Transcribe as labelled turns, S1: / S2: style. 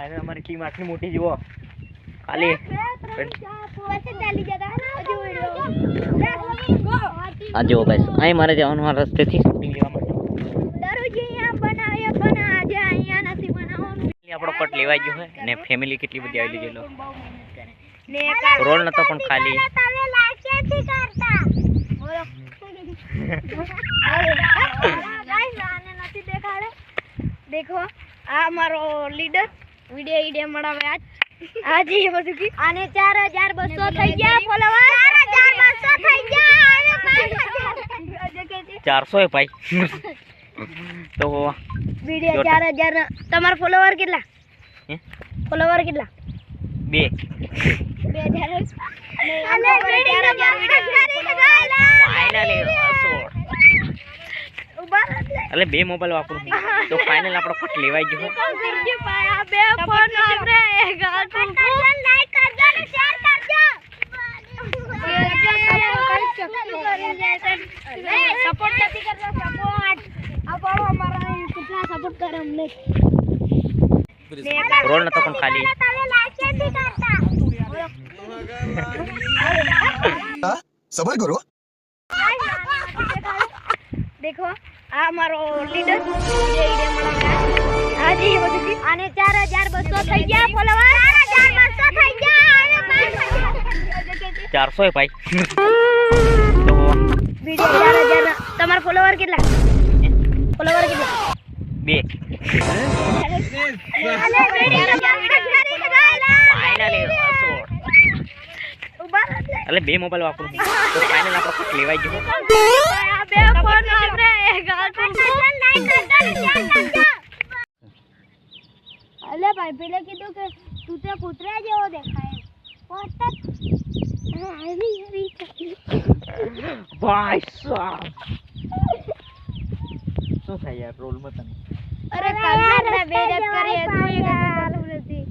S1: final અમારી team આટલી મોટી જુઓ ખાલી આ જુઓ ગાઈસ અહીં મારે જવાનું આ રસ્તેથી શૂટિંગ લેવા માટે આપણો કટ લેવાઈ ગયો છે ને ફેમિલી કેટલી બધી આવી ગયેલો રોલ નતો પણ ખાલી
S2: देखो आ हमारो लीडर वीडियो बनावे आज ये બધું કી આને 4200 થઈ ગયા ફોલોવર 4200 થઈ ગયા અને
S1: 400 હે ભાઈ તો
S2: વીડિયો 4000 તમાર ફોલોવર કેટલા ફોલોવર કેટલા
S1: 2
S2: 2000 અને 4000
S1: ફાઇનલી એટલે બે મોબાઈલ વાપરું તો ફાઇનલ આપણો કટ લેવાઈ ગયો
S2: બે ફોન આપણે લાઈક કરજો અને શેર કરજો સપોર્ટ નથી કરતા સપોર્ટ આપણો અમારા કેટલા સપોર્ટ કરે અમને
S1: રોલ નતો પણ ખાલી
S3: સબર કરો
S2: देखो आ हमारो लीडर वीडियो बनावे आज ये બધું કી આને 4200 થઈ ગયા ફોલોવર 4200 થઈ ગયા અને
S1: 400 હે ભાઈ તો
S2: વીડિયો 4000 તમાર ફોલોવર કેટલા ફોલોવર કેટલા
S1: 2 ફાઇનલી એટલે બે મોબાઈલ વાપરું તો ફાઇનલ આપણો કટ લેવાઈ ગયો
S2: બે ફોન આપણે લાઈક કરજો અને શેર કરજો અલે ભાઈ પેલે કીધું કે તું તો કૂતરા જેવો દેખાય પોત
S1: ભાઈ સાહેબ શું થાય યાર રોલ માં તને
S2: અરે કાલ આપણે બેરત કરીએ તું એ નથી